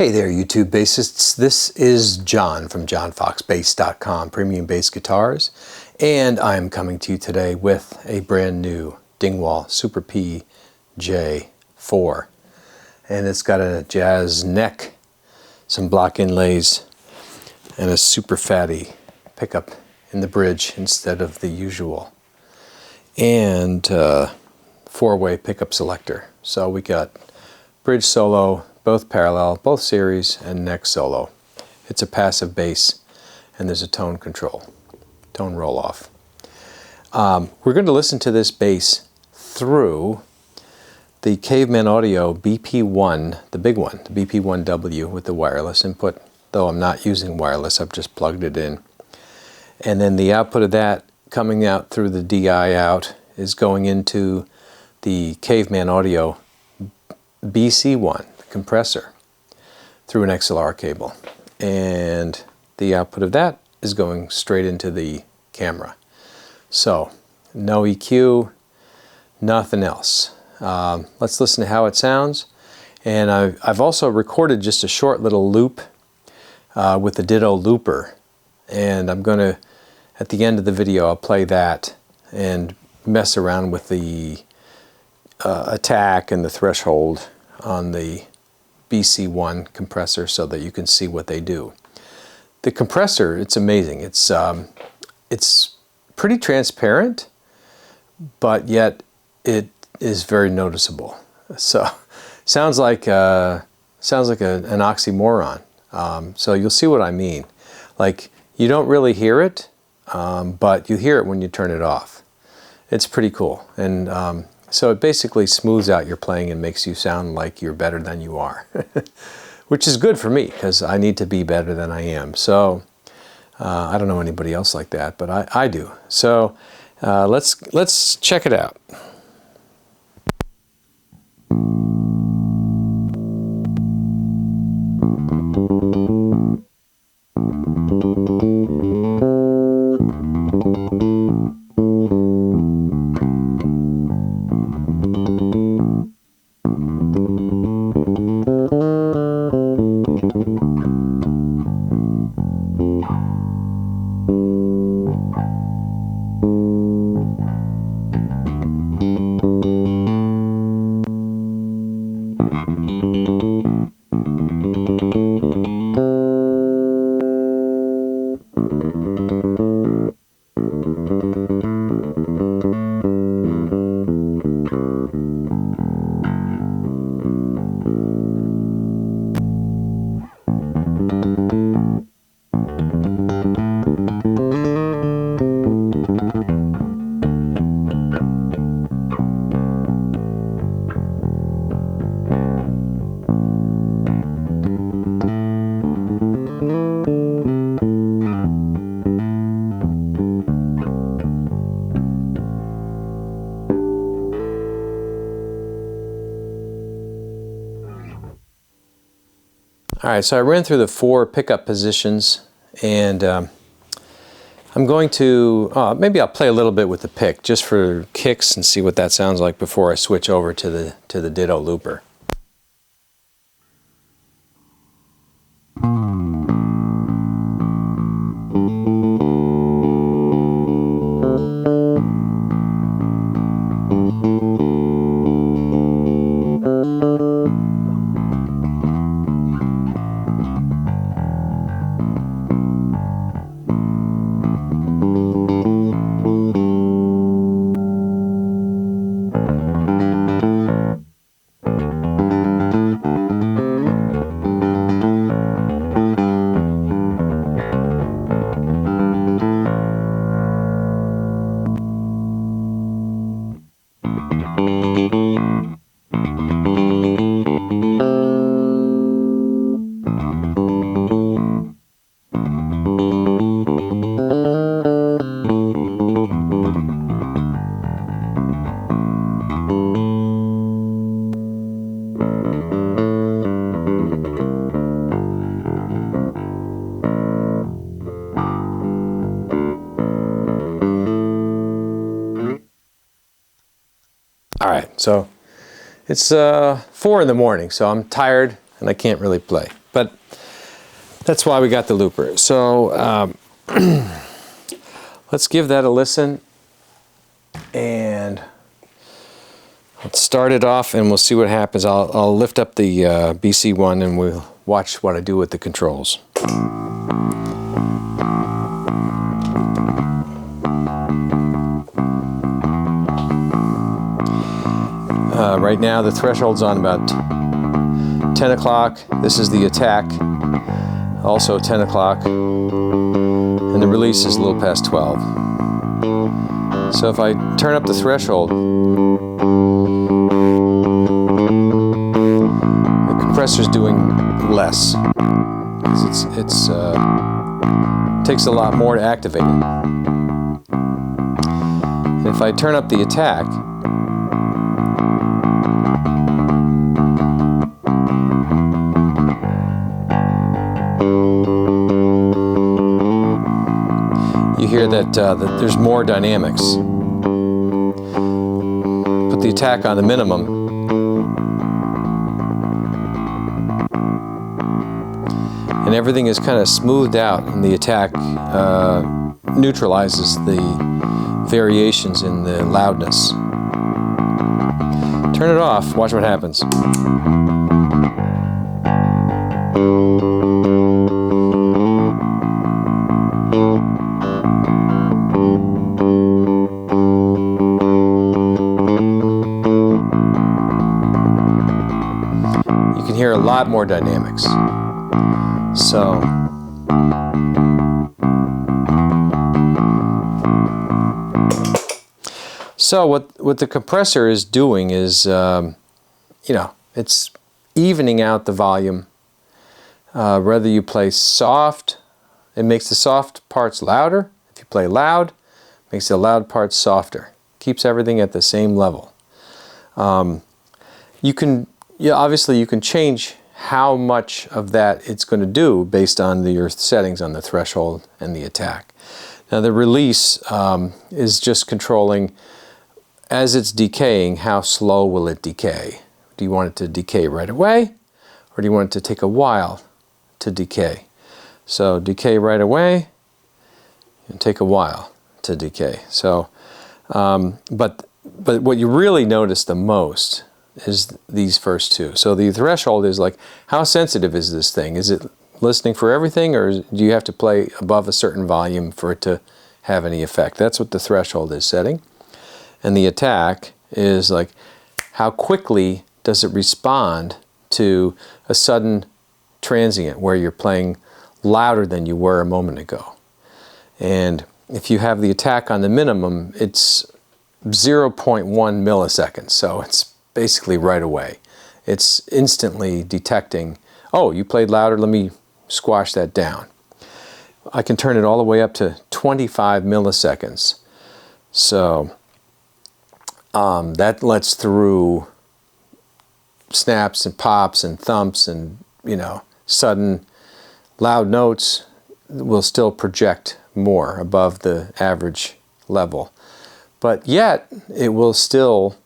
Hey there, YouTube bassists. This is John from johnfoxbass.com, Premium Bass Guitars, and I'm coming to you today with a brand new Dingwall Super PJ4. And it's got a jazz neck, some block inlays, and a super fatty pickup in the bridge instead of the usual. And four-way pickup selector. So we got bridge solo, both parallel, both series, and neck solo. It's a passive bass, and there's a tone control, tone roll-off. We're going to listen to this bass through the Caveman Audio BP1, the big one, the BP1W with the wireless input, though I'm not using wireless, I've just plugged it in. And then the output of that coming out through the DI out is going into the Caveman Audio BC1 compressor through an XLR cable, and the output of that is going straight into the camera. So no EQ, nothing else. Let's listen to how it sounds. And I've also recorded just a short little loop with the Ditto looper, and I'm going to, at the end of the video, I'll play that and mess around with the attack and the threshold on the BC1 compressor so that you can see what they do. The compressor, it's amazing. It's pretty transparent, but yet it is very noticeable. So sounds like an oxymoron. So you'll see what I mean. Like, you don't really hear it, but you hear it when you turn it off. It's pretty cool. And so it basically smooths out your playing and makes you sound like you're better than you are, which is good for me because I need to be better than I am. So I don't know anybody else like that, but I do. So let's check it out. Alright, so I ran through the four pickup positions, and I'm going to, maybe I'll play a little bit with the pick just for kicks and see what that sounds like before I switch over to the Ditto looper. All right, so it's 4 in the morning, so I'm tired. and I can't really play. But that's why we got the looper. So let's give that a listen, and let's start it off and we'll see what happens. I'll lift up the BC1 and we'll watch what I do with the controls. Right now the threshold's on about 10 o'clock. This is the attack, also 10 o'clock. And the release is a little past 12. So if I turn up the threshold, the compressor's doing less. It takes a lot more to activate it. And if I turn up the attack, you hear that there's more dynamics. Put the attack on the minimum, and everything is kind of smoothed out, and the attack neutralizes the variations in the loudness. Turn it off, watch what happens. You can hear a lot more dynamics. So what the compressor is doing is, it's evening out the volume. Whether you play soft, it makes the soft parts louder. If you play loud, it makes the loud parts softer. Keeps everything at the same level. Obviously you can change how much of that it's going to do based on your settings on the threshold and the attack. Now the release is just controlling, as it's decaying, how slow will it decay. Do you want it to decay right away, or do you want it to take a while to decay? So decay right away and take a while to decay. So, but what you really notice the most is these first two. So the threshold is like, how sensitive is this thing? Is it listening for everything, or do you have to play above a certain volume for it to have any effect? That's what the threshold is setting. And the attack is like, how quickly does it respond to a sudden transient where you're playing louder than you were a moment ago. And if you have the attack on the minimum, it's 0.1 milliseconds, so it's basically right away. It's instantly detecting, oh, you played louder, let me squash that down. I can turn it all the way up to 25 milliseconds. So that lets through snaps and pops and thumps and, sudden loud notes will still project more above the average level. But yet it will still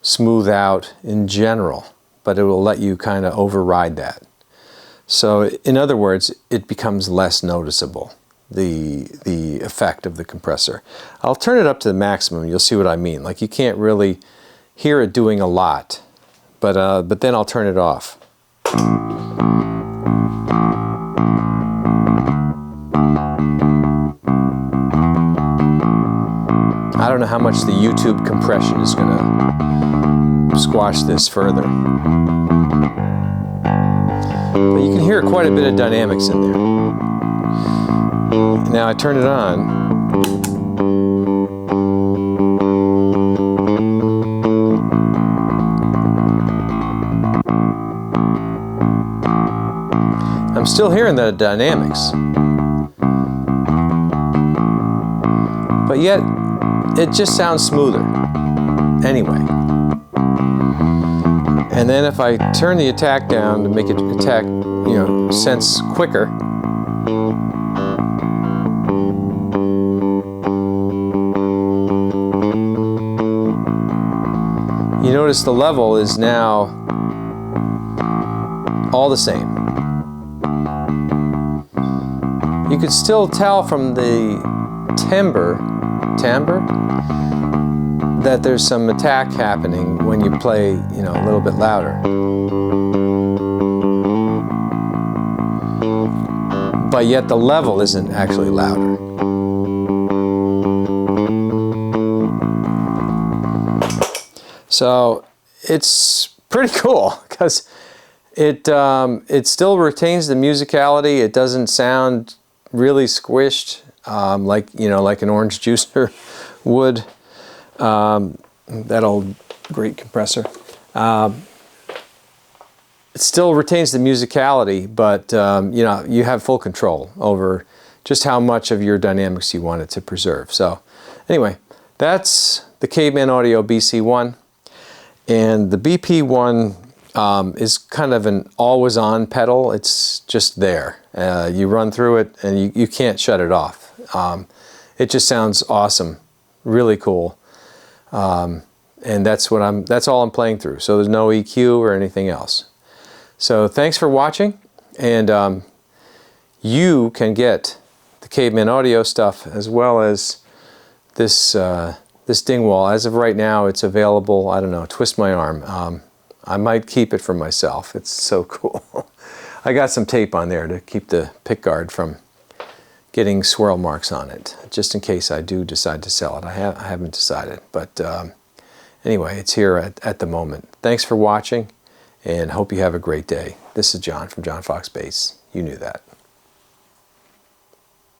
smooth out in general, but it will let you kind of override that. So in other words, it becomes less noticeable, the effect of the compressor. I'll turn it up to the maximum, you'll see what I mean. Like, you can't really hear it doing a lot, but then I'll turn it off. I don't know how much the YouTube compression is going to squash this further. But you can hear quite a bit of dynamics in there. Now I turn it on. I'm still hearing the dynamics. But yet, it just sounds smoother anyway. And then if I turn the attack down to make it attack, sense quicker, you notice the level is now all the same. You could still tell from the timbre that there's some attack happening when you play, you know, a little bit louder. But yet the level isn't actually louder. So it's pretty cool because it still retains the musicality. It doesn't sound really squished like, you know, like an orange juicer would. That old great compressor. It still retains the musicality, but you know, you have full control over just how much of your dynamics you want it to preserve. So anyway, that's the Caveman Audio BC1. And the BP1 is kind of an always-on pedal. It's just there. You run through it and you can't shut it off. It just sounds awesome, really cool. And that's all I'm playing through. So there's no EQ or anything else. So thanks for watching, and you can get the Caveman Audio stuff as well as this this Dingwall. As of right now, it's available. I don't know, twist my arm. I might keep it for myself. It's so cool. I got some tape on there to keep the pickguard from getting swirl marks on it, just in case I do decide to sell it. I haven't decided, but anyway, it's here at the moment. Thanks for watching, and hope you have a great day. This is John from John Fox Bass. You knew that.